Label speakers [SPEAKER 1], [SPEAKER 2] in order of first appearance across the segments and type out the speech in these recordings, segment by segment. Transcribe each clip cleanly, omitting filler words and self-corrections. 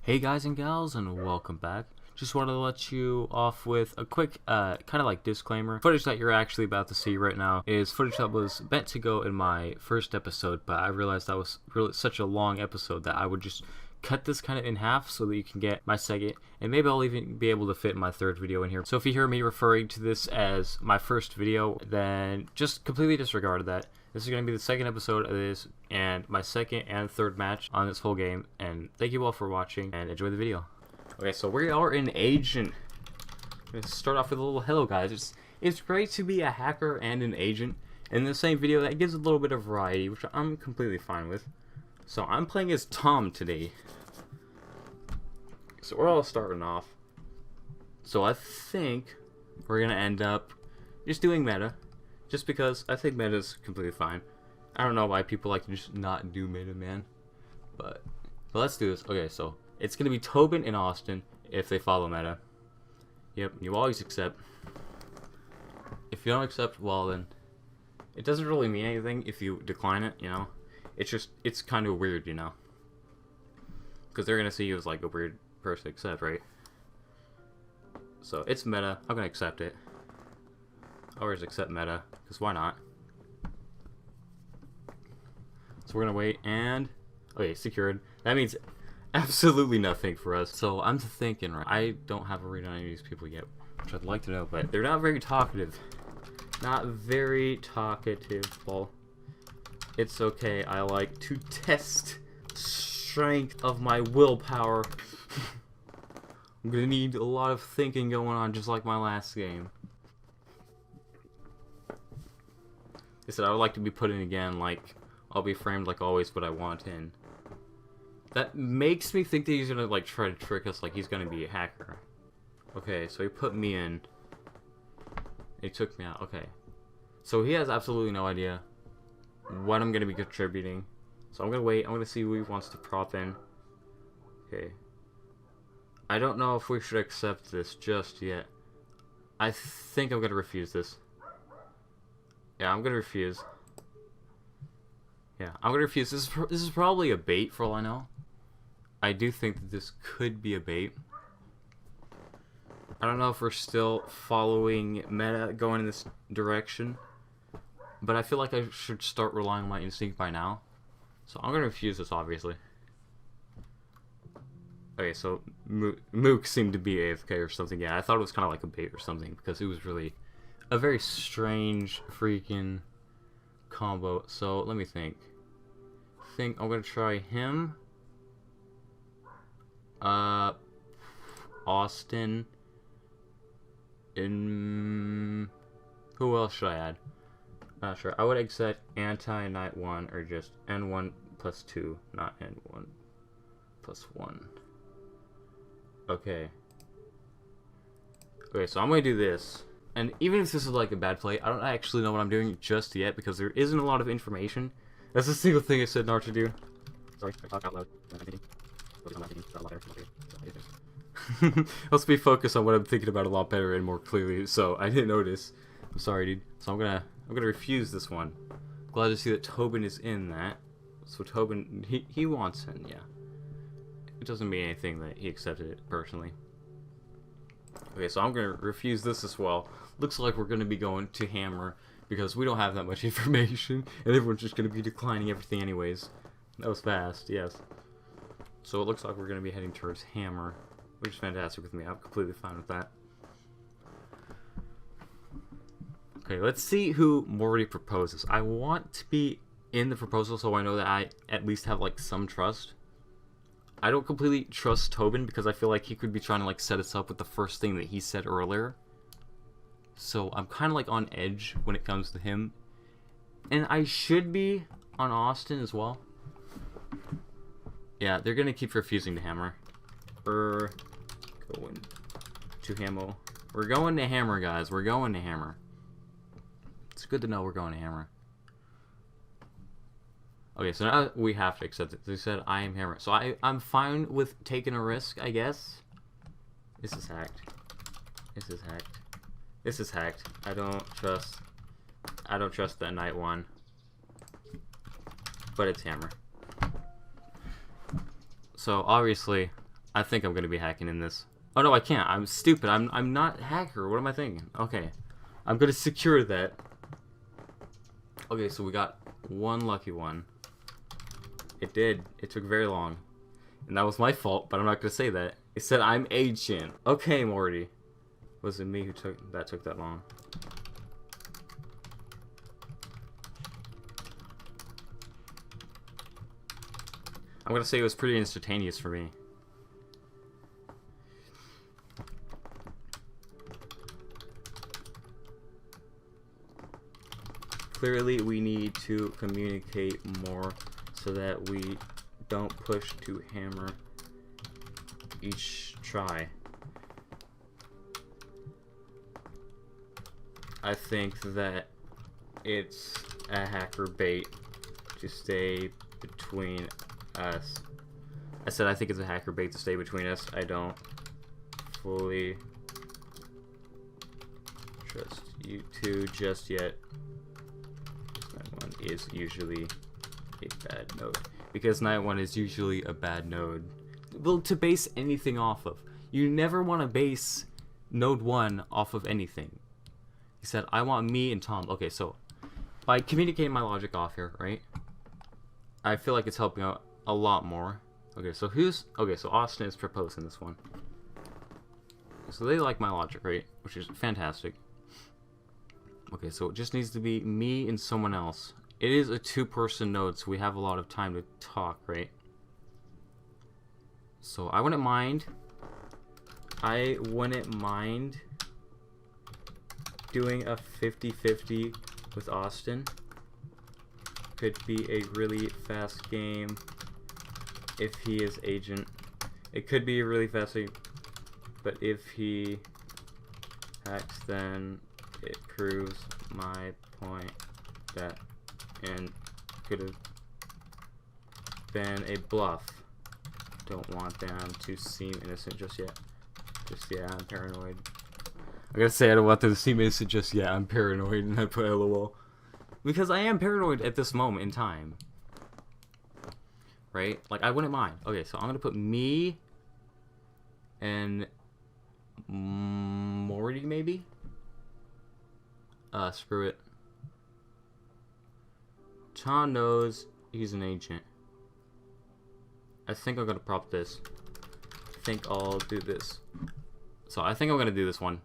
[SPEAKER 1] Hey guys and gals, and welcome back. Just wanted to let you off with a quick kind of like disclaimer. Footage that you're actually about to see right now is footage that was meant to go in my first episode, but I realized that was really such a long episode that I would just cut this kind of in half so that you can get my second, and maybe I'll even be able to fit my third video in here. So if you hear me referring to this as my first video, then just completely disregard that. This is going to be the second episode of this and my second and third match on this whole game, and thank you all for watching and enjoy the video. Okay, so we are in Agent. I'm going to start off with a little hello guys. It's great to be a hacker and an agent in the same video. That gives a little bit of variety, which I'm completely fine with. So I'm playing as Tom today. So we're all starting off. So I think we're going to end up just doing meta. Just because I think meta is completely fine. I don't know why people like to just not do meta, man. But let's do this. Okay, so it's going to be Tobin and Austin if they follow meta. Yep, you always accept. If you don't accept, well then, it doesn't really mean anything if you decline it, you know. It's kind of weird, you know. Because they're going to see you as like a weird person to accept, right? So it's meta. I'm going to accept it. I always accept meta, because why not? So we're going to wait, and okay, secured. That means absolutely nothing for us. So I'm thinking, right, I don't have a read on any of these people yet, which I'd like to know, but they're not very talkative. Not very talkative. Well, it's okay. I like to test strength of my willpower. I'm going to need a lot of thinking going on, just like my last game. I said I would like to be put in again, like, I'll be framed like always what I want in. That makes me think that he's gonna, like, try to trick us like he's gonna be a hacker. Okay, so he put me in. He took me out, okay. So he has absolutely no idea what I'm gonna be contributing. So I'm gonna wait, I'm gonna see who he wants to prop in. Okay. I don't know if we should accept this just yet. I think I'm gonna refuse this. Yeah, I'm gonna refuse. Yeah, I'm gonna refuse. This is probably a bait for all I know. I do think that this could be a bait. I don't know if we're still following meta going in this direction, but I feel like I should start relying on my instinct by now. So I'm gonna refuse this, obviously. Okay, so Mook seemed to be AFK or something. Yeah, I thought it was kind of like a bait or something because it was really a very strange freaking combo. So let me think. I'm gonna try him. Austin. Who else should I add? Not sure. I would accept anti-night 1 or just N1 plus 2, not N1 plus 1. Okay. Okay, so I'm gonna do this. And even if this is like a bad play, I don't actually know what I'm doing just yet because there isn't a lot of information. That's the single thing I said not to do. Sorry, I talk out loud. Let's be focused on what I'm thinking about a lot better and more clearly, so I didn't notice. I'm sorry, dude. So I'm gonna refuse this one. Glad to see that Tobin is in that. So Tobin, he wants in, yeah. It doesn't mean anything that he accepted it personally. Okay, so I'm gonna refuse this as well. Looks like we're gonna be going to Hammer because we don't have that much information, and everyone's just gonna be declining everything anyways. That was fast, yes. So it looks like we're gonna be heading towards Hammer, which is fantastic with me. I'm completely fine with that. Okay, let's see who Morty proposes. I want to be in the proposal so I know that I at least have like some trust. I don't completely trust Tobin because I feel like he could be trying to like set us up with the first thing that he said earlier. So I'm kind of like on edge when it comes to him. And I should be on Austin as well. Yeah, they're going to keep refusing to Hammer. We're going to Hammer. We're going to Hammer, guys. We're going to Hammer. It's good to know we're going to Hammer. Okay, so now we have to accept it. They said, I am Hammer. So I'm fine with taking a risk, I guess. This is hacked. This is hacked. This is hacked. I don't trust that night one. But it's Hammer. So obviously, I think I'm gonna be hacking in this. Oh no, I can't. I'm stupid. I'm not a hacker. What am I thinking? Okay. I'm gonna secure that. Okay, so we got one lucky one. It did. It took very long. And that was my fault, but I'm not gonna say that. It said I'm agent. Okay, Morty. Was it me who took that long? I'm gonna say it was pretty instantaneous for me. Clearly, we need to communicate more so that we don't push to hammer each try. I think that it's a hacker bait to stay between us. I said I think it's a hacker bait to stay between us. I don't fully trust you two just yet. Night 1 is usually a bad node. Because Night 1 is usually a bad node. Well, to base anything off of. You never want to base node 1 off of anything. He said, I want me and Tom. Okay, so by communicating my logic off here, right? I feel like it's helping out a lot more. Okay, so so Austin is proposing this one. So they like my logic, right? Which is fantastic. Okay, so it just needs to be me and someone else. It is a 2-person node, so we have a lot of time to talk, right? So I wouldn't mind doing a 50-50 with Austin. Could be a really fast game if he is agent. It could be a really fast game, but if he hacks, then it proves my point that and could have been a bluff. Don't want them to seem innocent just yet. Yeah, I'm paranoid. I gotta say I don't want them to seem innocent just yet. I'm paranoid, and I put LOL. Because I am paranoid at this moment in time. Right? Like, I wouldn't mind. Okay, so I'm gonna put me and Morty, maybe? Screw it. Tom knows he's an agent. I think I'm gonna prop this. I think I'll do this. So I think I'm gonna do this one.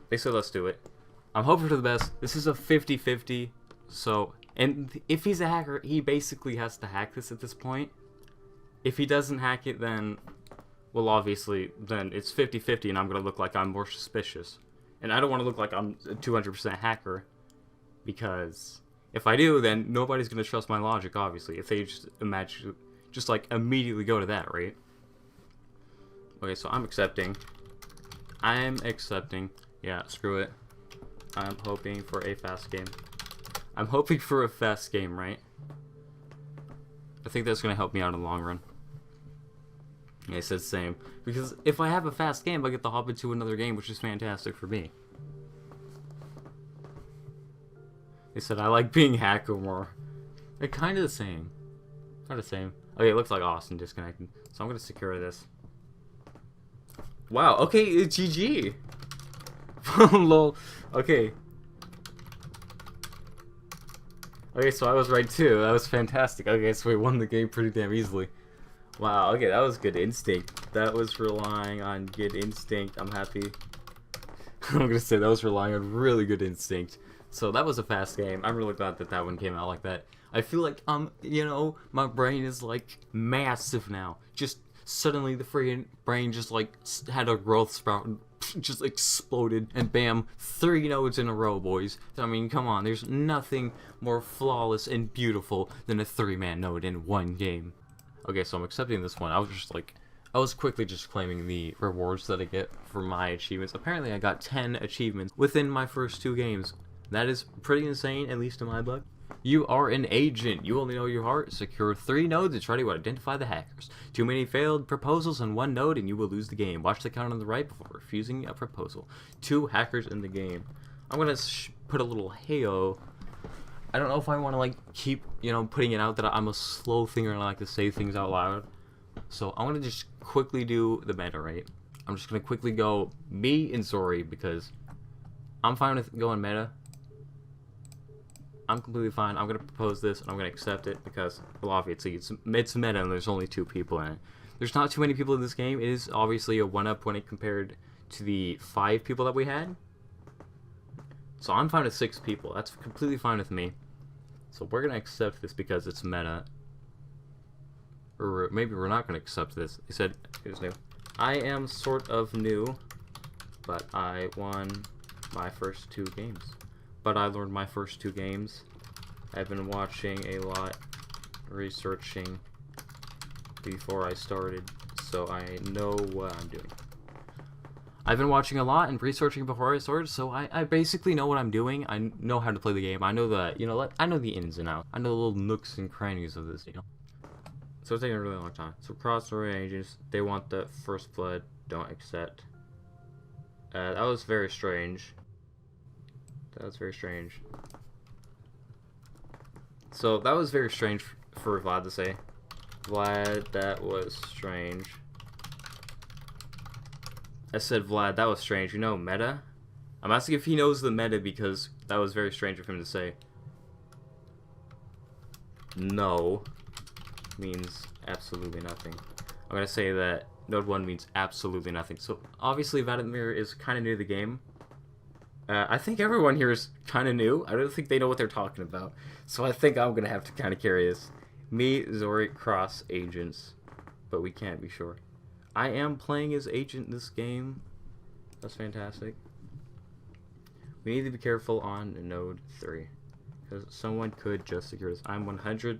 [SPEAKER 1] They said let's do it. I'm hoping for the best. This is a 50-50. So, and if he's a hacker, he basically has to hack this at this point. If he doesn't hack it, then, well, obviously, then it's 50-50 and I'm gonna look like I'm more suspicious. And I don't want to look like I'm a 200% hacker, because if I do, then nobody's gonna trust my logic, obviously, if they just like immediately go to that, right? Okay, so I'm accepting. Yeah, screw it. I'm hoping for a fast game. I'm hoping for a fast game, right? I think that's gonna help me out in the long run. Yeah, I said same. Because if I have a fast game, I get to hop into another game, which is fantastic for me. They said I like being hacker more. They're kind of the same. Kind of the same. Okay, it looks like Austin disconnected. So I'm gonna secure this. Wow, okay, it's GG. Lol. Okay. Okay, so I was right too. That was fantastic. Okay, so we won the game pretty damn easily. Wow, okay, that was good instinct. That was relying on good instinct. I'm happy. I'm gonna say that was relying on really good instinct. So that was a fast game. I'm really glad that that one came out like that. I feel like, you know, my brain is like massive now. Just suddenly the freaking brain just like had a growth sprout and just exploded, and bam, 3 nodes in a row, boys. I mean, come on, there's nothing more flawless and beautiful than a 3-man node in one game. Okay, so I'm accepting this one. I was quickly just claiming the rewards that I get for my achievements. Apparently I got 10 achievements within my first 2 games. That is pretty insane, at least in my book. You are an agent. You only know your heart. Secure 3 nodes and try to identify the hackers. Too many failed proposals on 1 node and you will lose the game. Watch the count on the right before refusing a proposal. 2 hackers in the game. I'm gonna put a little heyo. I don't know if I want to like keep, you know, putting it out that I'm a slow thinker and I like to say things out loud. So I'm gonna just quickly do the meta, right? I'm just gonna quickly go me and Zori because I'm fine with going meta. I'm completely fine. I'm gonna propose this and I'm gonna accept it because, well, obviously it's meta and there's only 2 people in it. There's not too many people in this game. It is obviously a 1-up when it compared to the 5 people that we had. So I'm fine with 6 people. That's completely fine with me. So we're gonna accept this because it's meta. Or maybe we're not gonna accept this. He said, "Who's new? I am sort of new, but I won my first 2 games. But I learned my first 2 games. I've been watching a lot, researching before I started, so I know what I'm doing. I've been watching a lot and researching before I started, so I basically know what I'm doing. I know how to play the game. I know the, I know the ins and outs. I know the little nooks and crannies of this, So it's taking a really long time. So cross agents, they want the first blood, don't accept. That was very strange. That was very strange. So that was very strange for Vlad to say. Vlad, that was strange. I said, Vlad, that was strange. You know meta? I'm asking if he knows the meta because that was very strange of him to say. No means absolutely nothing. I'm going to say that Node 1 means absolutely nothing. So obviously Vladimir is kind of new to the game. I think everyone here is kind of new. I don't think they know what they're talking about. So I think I'm going to have to kind of carry this. Me, Zori, cross agents. But we can't be sure. I am playing as agent in this game. That's fantastic. We need to be careful on node 3. Because someone could just secure this. I'm 100%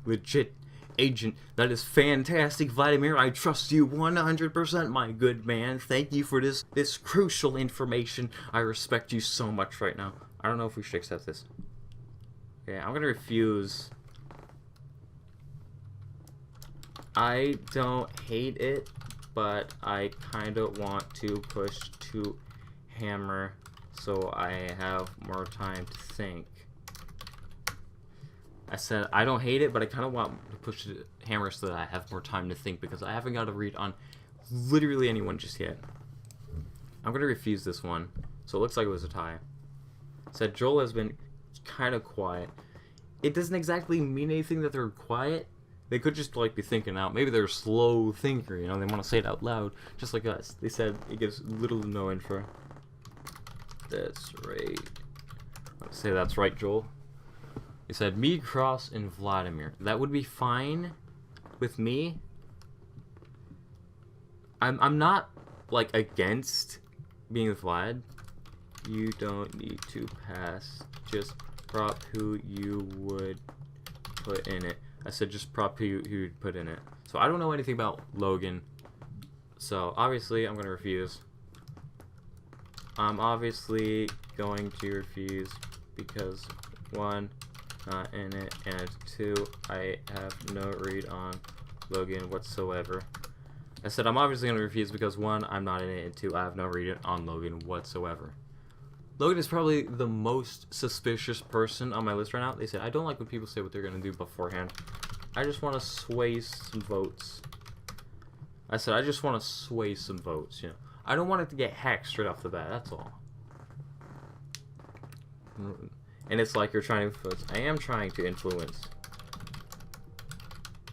[SPEAKER 1] legit agent. That is fantastic, Vladimir. I trust you 100%, my good man. Thank you for this crucial information. I respect you so much right now. I don't know if we should accept this. Okay, I'm gonna refuse. I don't hate it, but I kind of want to push to hammer so I have more time to think. I said I don't hate it, but I kind of want to push the hammer so that I have more time to think because I haven't got to read on literally anyone just yet. I'm going to refuse this one. So it looks like it was a tie. It said Joel has been kind of quiet. It doesn't exactly mean anything that they're quiet. They could just like be thinking out. Maybe they're a slow thinker, they want to say it out loud, just like us. They said it gives little to no info. That's right. Let's say that's right, Joel. He said me, Cross, and Vladimir. That would be fine with me. I'm not like against being with Vlad. You don't need to pass. Just prop who you would put in it. I said just prop who you'd put in it. So I don't know anything about Logan. So obviously I'm gonna refuse. I'm obviously going to refuse because 1, not in it, and 2, I have no read on Logan whatsoever. I said I'm obviously going to refuse because 1, I'm not in it, and 2, I have no read on Logan whatsoever. Logan is probably the most suspicious person on my list right now. They said I don't like when people say what they're going to do beforehand. I just want to sway some votes. I said I just want to sway some votes, I don't want it to get hacked straight off the bat, that's all. And it's like you're trying to influence. I am trying to influence.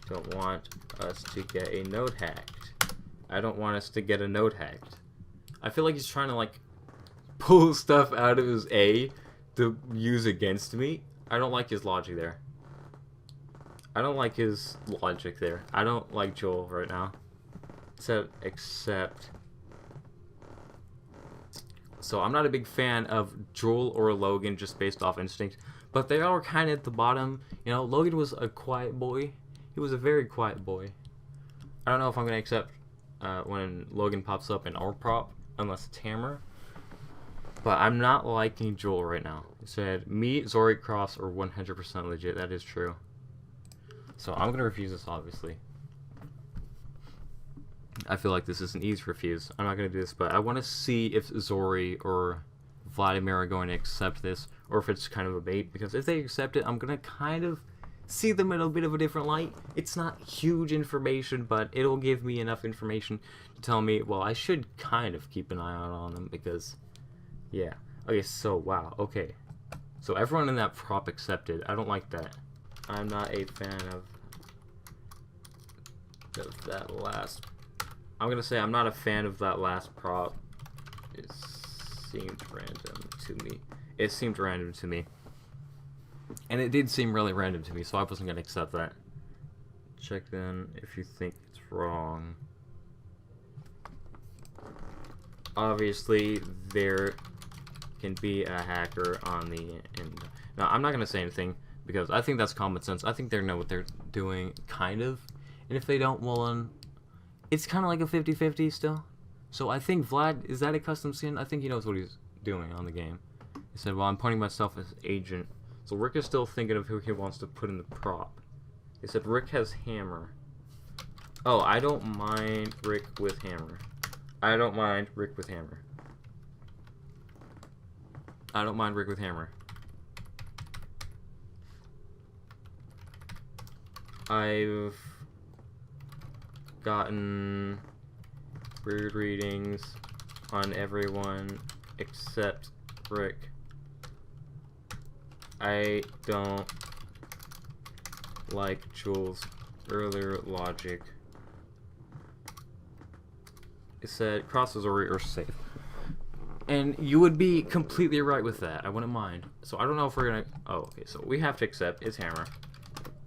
[SPEAKER 1] Don't want us to get a node hacked. I don't want us to get a node hacked. I feel like he's trying to like pull stuff out of his A to use against me. I don't like his logic there. I don't like his logic there. I don't like Joel right now. Except. So I'm not a big fan of Joel or Logan just based off instinct, but they are kind of at the bottom. Logan was a quiet boy. He was a very quiet boy. I don't know if I'm going to accept when Logan pops up in our prop, unless it's Hammer. But I'm not liking Joel right now. It said, me, Zori, Cross, or 100% legit. That is true. So I'm going to refuse this, obviously. I feel like this is an easy refuse. I'm not going to do this, but I want to see if Zori or Vladimir are going to accept this, or if it's kind of a bait, because if they accept it, I'm going to kind of see them in a bit of a different light. It's not huge information, but it'll give me enough information to tell me, well, I should kind of keep an eye out on them because, yeah. Okay, so, wow, okay. So everyone in that prop accepted. I don't like that. I'm not a fan of that last. I'm gonna say I'm not a fan of that last prop. It seemed random to me. It seemed random to me. And it did seem really random to me, so I wasn't gonna accept that. Check then if you think it's wrong. Obviously, there can be a hacker on the end. Now, I'm not gonna say anything because I think that's common sense. I think they know what they're doing, kind of. And if they don't, well, it's kind of like a 50-50 still. So I think Vlad, is that a custom skin? I think he knows what he's doing on the game. He said, well, I'm pointing myself as agent. So Rick is still thinking of who he wants to put in the prop. He said Rick has hammer. Oh, I don't mind Rick with hammer. I don't mind Rick with hammer. I don't mind Rick with hammer. I've gotten weird readings on everyone except Rick. I don't like Jules' earlier logic. It said crosses are safe. And you would be completely right with that. I wouldn't mind. So I don't know if we're gonna... Oh, okay. So we have to accept. It's hammer.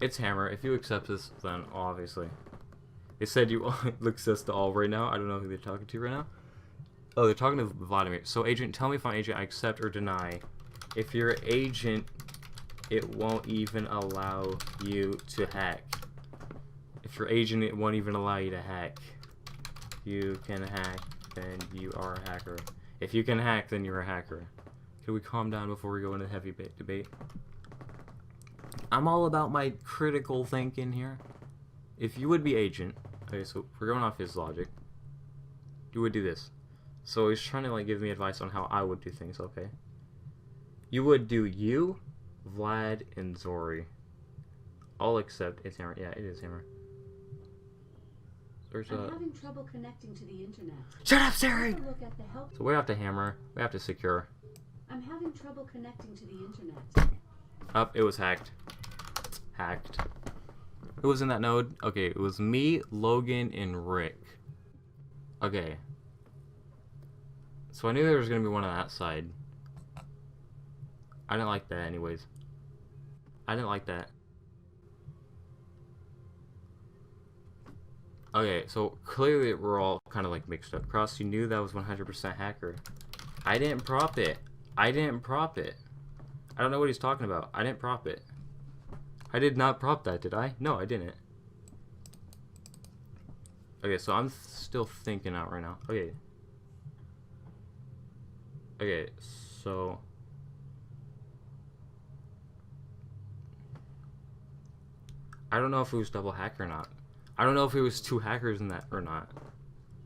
[SPEAKER 1] It's hammer. If you accept this, then obviously. They said you look sus to all right now. I don't know who they're talking to right now. Oh, they're talking to Vladimir. So agent, tell me if I'm agent. I accept or deny. If you're agent, it won't even allow you to hack. If you're agent, it won't even allow you to hack. You can hack, then you are a hacker. If you can hack, then you're a hacker. Can we calm down before we go into heavy debate? I'm all about my critical thinking here. If you would be agent, okay, so we're going off his logic. You would do this. So he's trying to like give me advice on how I would do things, okay? You would do you, Vlad, and Zori. I'll accept it's hammer. Yeah, it is hammer.
[SPEAKER 2] I'm having trouble connecting to the internet.
[SPEAKER 1] Shut up, Siri!
[SPEAKER 2] Look at the help.
[SPEAKER 1] So we have to hammer. We have to secure.
[SPEAKER 2] I'm having trouble connecting to the internet.
[SPEAKER 1] Up, it was hacked. Hacked. Who was in that node? Okay, it was me, Logan, and Rick. Okay. So I knew there was gonna be one on that side. I didn't like that anyways. I didn't like that. Okay, so clearly we're all kind of like mixed up. Cross, you knew that was 100% hacker. I didn't prop it. I didn't prop it. I don't know what he's talking about. I didn't prop it. I did not prop that, did I? No, I didn't. Okay, so I'm still thinking out right now. Okay. Okay, so... I don't know if it was double hack or not. I don't know if it was two hackers in that or not.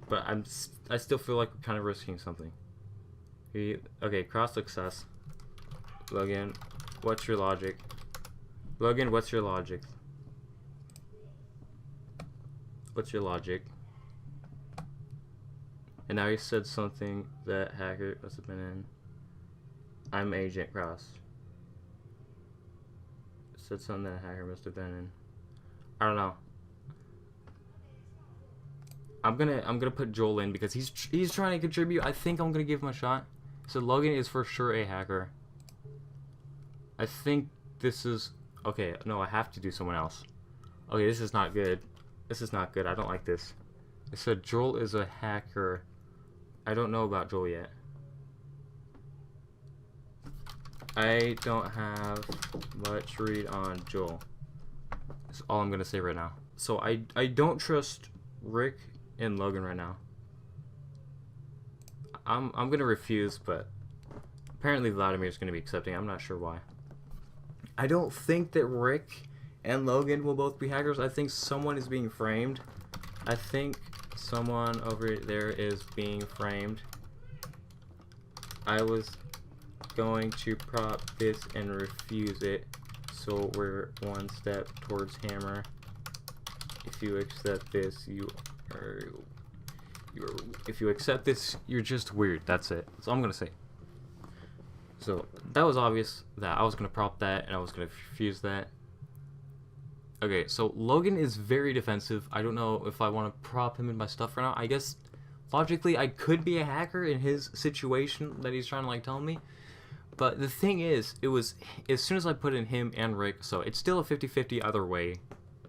[SPEAKER 1] But I still feel like we're kind of risking something. Okay, cross success. Logan, what's your logic? Logan, what's your logic? What's your logic? And now he said something that hacker must have been in. I'm Agent Cross. Said something that hacker must have been in. I don't know. I'm gonna put Joel in because he's trying to contribute. I think I'm gonna give him a shot. So Logan is for sure a hacker. I think this is okay. No, I have to do someone else. Okay, this is not good. This is not good. I don't like this. It said Joel is a hacker. I don't know about Joel yet. I don't have much read on Joel. That's all I'm gonna say right now. So I don't trust Rick and Logan right now. I'm gonna refuse, but apparently Vladimir's gonna be accepting. I'm not sure why. I don't think that Rick and Logan will both be hackers. I think someone is being framed. I think someone over there is being framed. I was going to prop this and refuse it, So we're one step towards hammer. If you accept this, if you accept this, you're just weird. That's it. That's all I'm gonna say. So that was obvious that I was gonna prop that and I was gonna refuse that. Okay, so Logan is very defensive. I don't know if I want to prop him in my stuff right now. I guess logically I could be a hacker in his situation that he's trying to like tell me. But the thing is, it was as soon as I put in him and Rick, so it's still a 50-50 either way.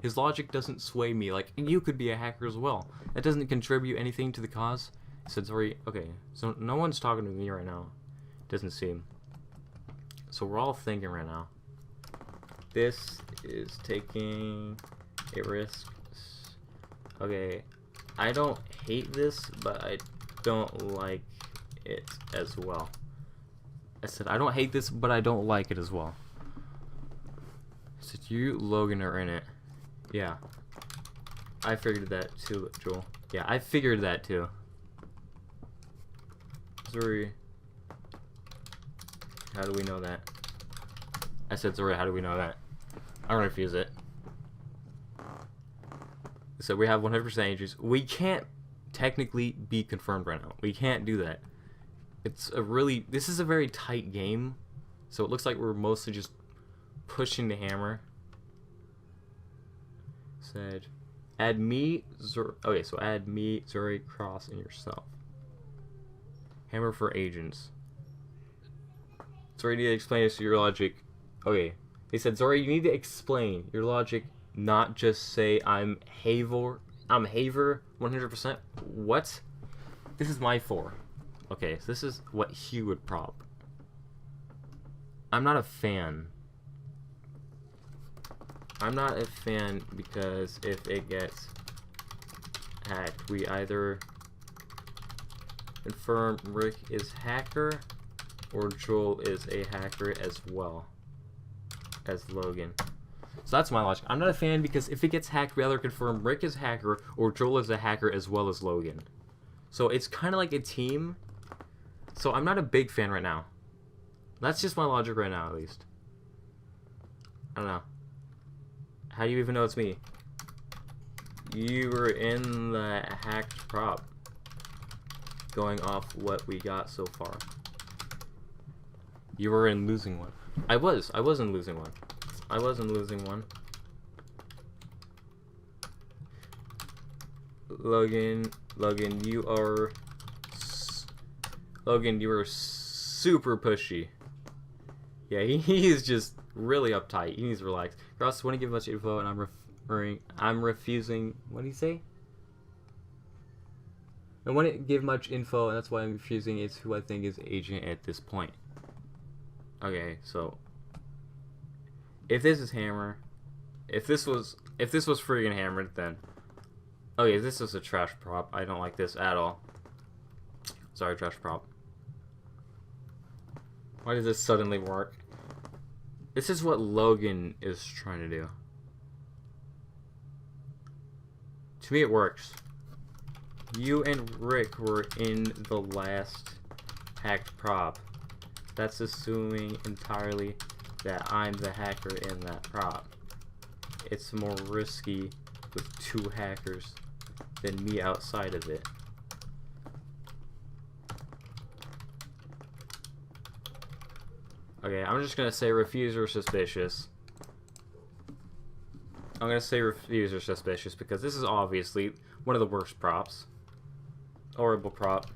[SPEAKER 1] His logic doesn't sway me. Like, you could be a hacker as well. That doesn't contribute anything to the cause. So sorry. Okay, so no one's talking to me right now. Doesn't seem. So we're all thinking right now. This is taking a risk. Okay, I don't hate this, but I don't like it as well. I said I don't hate this, but I don't like it as well. I said you, Logan, are in it. Yeah. I figured that too, Joel. Yeah, I figured that too. Zuri. How do we know that? I said, Zuri, how do we know that? I don't refuse it. So we have 100% ages. We can't technically be confirmed right now. We can't do that. This is a very tight game. So it looks like we're mostly just pushing the hammer. Said, add me, Zuri. Okay, so add me, Zuri, Cross, and yourself. Hammer for agents. Zuri, you need to explain this to your logic. Okay, they said, Zuri, you need to explain your logic, not just say I'm Haver 100%. What? This is my 4. Okay, so this is what he would prop. I'm not a fan. I'm not a fan because if it gets hacked, we either confirm Rick is hacker or Joel is a hacker as well as Logan. So that's my logic. I'm not a fan because if it gets hacked, we either confirm Rick is hacker or Joel is a hacker as well as Logan. So it's kind of like a team. So I'm not a big fan right now. That's just my logic right now, at least. I don't know. How do you even know it's me? You were in the hacked prop. Going off what we got so far. You were in losing one. I was in losing one. I was in losing one. Logan, you are super pushy. Yeah, he is just really uptight. He needs to relax. Cross, want to give much info, and I'm refusing. What did he say? I want to give much info, and that's why I'm refusing. It's who I think is agent at this point. Okay, so if this is hammer, if this was friggin' hammered, then okay, this is a trash prop. I don't like this at all. Sorry, trash prop. Why does this suddenly work? This is what Logan is trying to do. To me, it works. You and Rick were in the last hacked prop. That's assuming entirely that I'm the hacker in that prop. It's more risky with 2 hackers than me outside of it. Okay, I'm just gonna say refuse or suspicious. I'm gonna say refuse or suspicious because this is obviously one of the worst props. Horrible prop.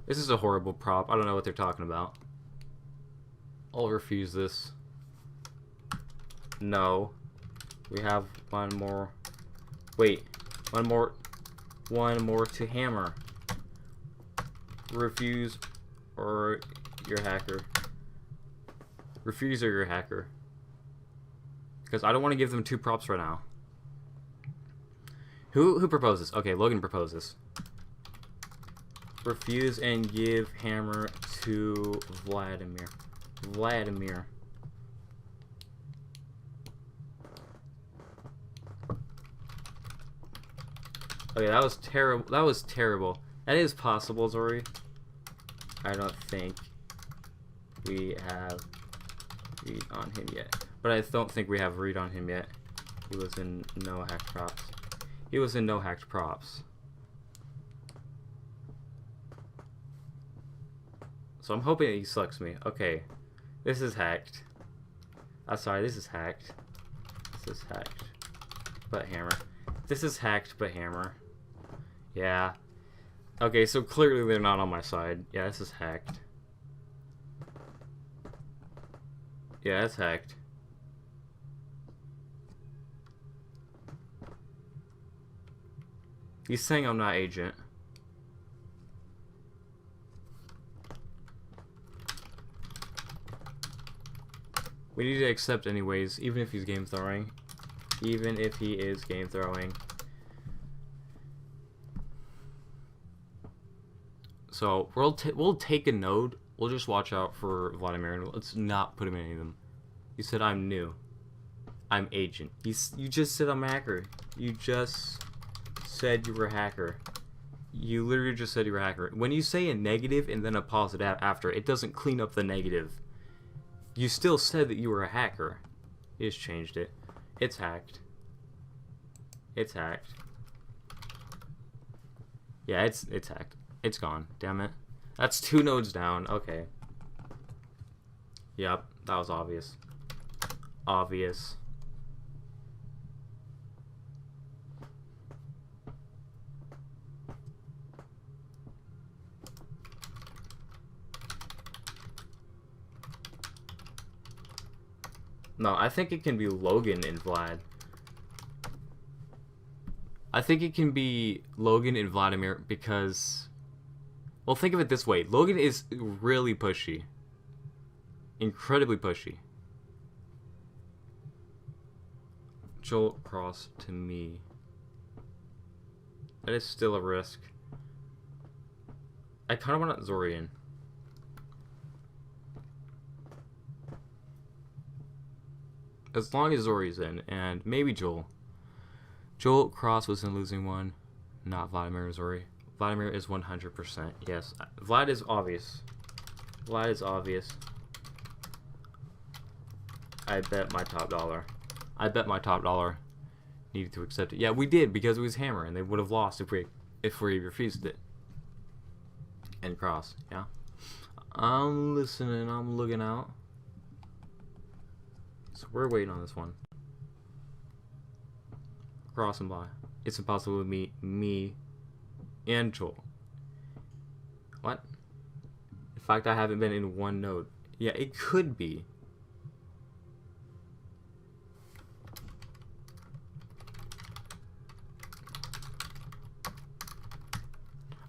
[SPEAKER 1] This is a horrible prop. I don't know what they're talking about. I'll refuse this. No. We have one more. Wait. One more to hammer. Refuse or you're a hacker. Refuse or you're a hacker. Because I don't want to give them 2 props right now. Who proposes? Okay, Logan proposes. Refuse and give hammer to Vladimir. Okay, that was terrible. That was terrible. That is possible, Zori. I don't think we have read on him yet. But I don't think we have a read on him yet. He was in no hacked props. He was in no hacked props. So I'm hoping he selects me. Okay. This is hacked. Sorry, this is hacked. This is hacked. But hammer. This is hacked, but hammer. Yeah. Okay, so clearly they're not on my side. Yeah, this is hacked. Yeah, it's hacked. He's saying I'm not agent. We need to accept anyways, even if he's game throwing. Even if he is game throwing. So we'll take a node. We'll just watch out for Vladimir and let's not put him in any of them. You said I'm new. I'm agent. You just said I'm a hacker. You just said you were a hacker. You literally just said you were a hacker. When you say a negative and then a positive after, it doesn't clean up the negative. You still said that you were a hacker. You just changed it. It's hacked. It's hacked. Yeah, it's hacked. It's gone. Damn it. That's 2 nodes down. Okay. Yep, that was obvious. Obvious. No, I think it can be Logan and Vlad. I think it can be Logan and Vladimir because... Well, think of it this way. Logan is really pushy. Incredibly pushy. Jolt cross to me. That is still a risk. I kind of want Zorian. As long as Zori's in, and maybe Joel. Joel Cross was in losing one, not Vladimir or Zori. Vladimir is 100%. Yes, Vlad is obvious. Vlad is obvious. I bet my top dollar. I bet my top dollar needed to accept it. Yeah, we did because it was hammer, and they would have lost if we refused it. And Cross, yeah. I'm listening. I'm looking out. So we're waiting on this one. Cross and Bly. It's impossible to meet me and Joel. What? In fact, I haven't been in one node. Yeah, it could be.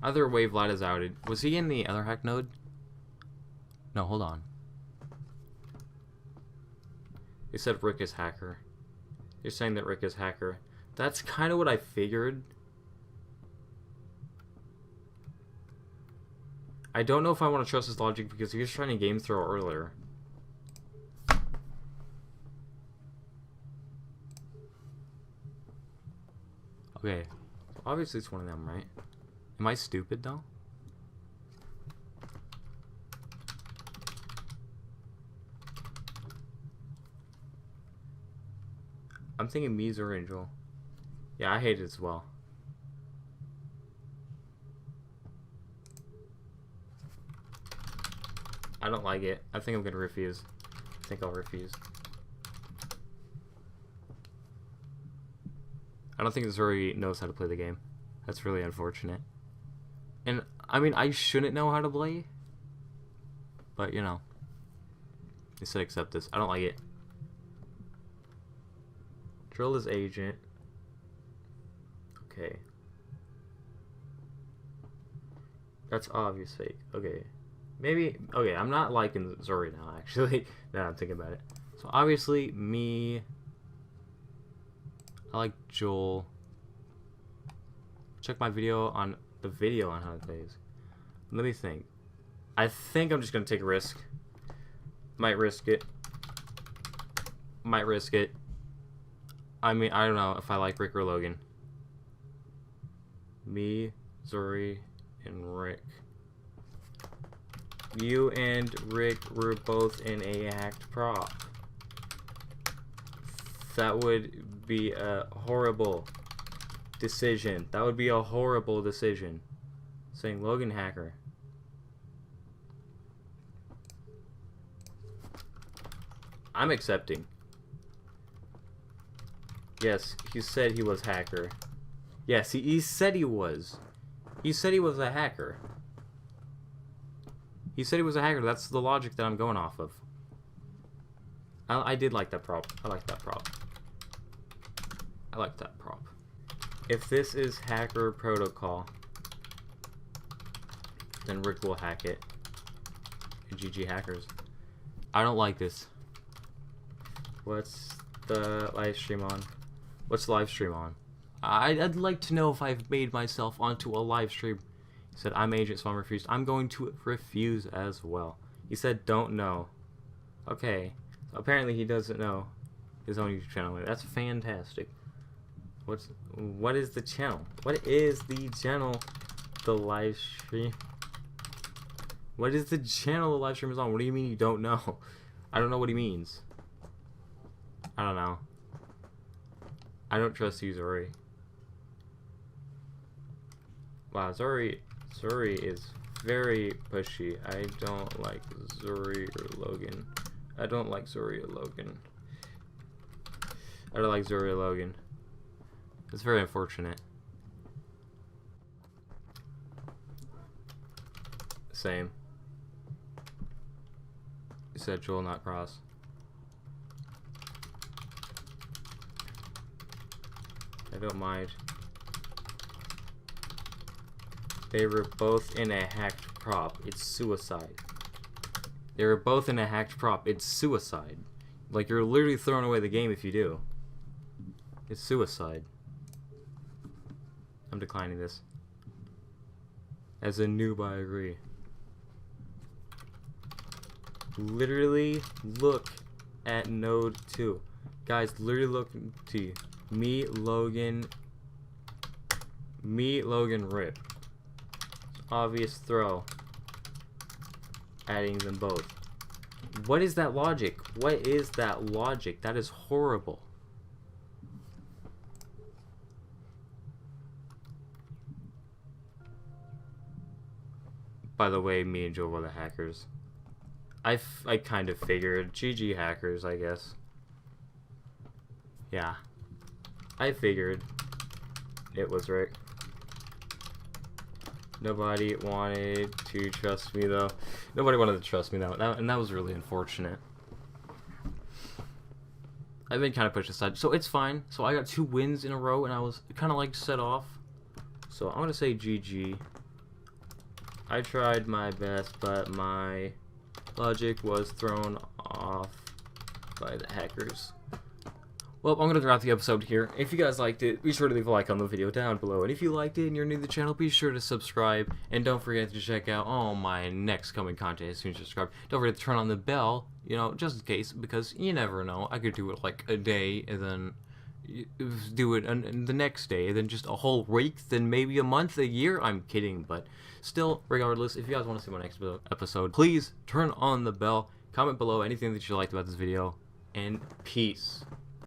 [SPEAKER 1] Either way, Vlad is outed. Was he in the other hack node? No, hold on. They said Rick is hacker. You're saying that Rick is hacker. That's kind of what I figured. I don't know if I want to trust his logic because he was trying to game throw earlier. Okay. So obviously it's one of them, right? Am I stupid though? I'm thinking Mies or Angel. Yeah, I hate it as well. I don't like it. I think I'm gonna refuse. I think I'll refuse. I don't think Zuri knows how to play the game. That's really unfortunate. And, I mean, I shouldn't know how to play. But, you know. They said accept this. I don't like it. Drill is agent. Okay. That's obvious fake. Okay. Maybe, okay, I'm not liking Zori now, actually. Now I'm thinking about it. So, obviously, me. I like Joel. Check my video on the video on how to play this. Let me think. I think I'm just gonna take a risk. Might risk it. Might risk it. I mean, I don't know if I like Rick or Logan. Me, Zori, and Rick. You and Rick were both in a hacked prop. That would be a horrible decision. That would be a horrible decision. Saying Logan hacker. I'm accepting. Yes, he said he was hacker. Yes, he said he was. He said he was a hacker. He said he was a hacker. That's the logic that I'm going off of. I did like that prop. I like that prop. I like that prop. If this is hacker protocol, then Rick will hack it. GG hackers. I don't like this. What's the live stream on? What's the live stream on? I'd like to know if I've made myself onto a live stream. He said, I'm agent, so I'm refused. I'm going to refuse as well. He said, don't know. Okay. So apparently he doesn't know his own YouTube channel. That's fantastic. What is the channel? What is the channel? The live stream? What is the channel the live stream is on? What do you mean you don't know? I don't know what he means. I don't know. I don't trust you, Zori. Wow, Zori is very pushy. I don't like Zori or Logan. I don't like Zori or Logan. I don't like Zori or Logan. It's very unfortunate. Same. You said Joel, not Cross. I don't mind. They were both in a hacked prop. It's suicide. They were both in a hacked prop. It's suicide. Like, you're literally throwing away the game if you do. It's suicide. I'm declining this. As a noob, I agree. Literally look at node 2. Guys, literally look to you. Me, Logan, Rip. Obvious throw. Adding them both. What is that logic? What is that logic? That is horrible. By the way, me and Joe were the hackers. I kind of figured. GG hackers, I guess. Yeah. I figured it was Rick. Nobody wanted to trust me, though. Nobody wanted to trust me, though. And that was really unfortunate. I've been kind of pushed aside. So it's fine. So I got 2 wins in a row, and I was kind of like set off. So I'm going to say GG. I tried my best, but my logic was thrown off by the hackers. Well, I'm going to wrap the episode here. If you guys liked it, be sure to leave a like on the video down below. And if you liked it and you're new to the channel, be sure to subscribe. And don't forget to check out all my next coming content as soon as you subscribe. Don't forget to turn on the bell, you know, just in case, because you never know. I could do it like a day and then do it the next day, and then just a whole week, then maybe a month, a year. I'm kidding, but still, regardless, if you guys want to see my next episode, please turn on the bell, comment below anything that you liked about this video, and peace.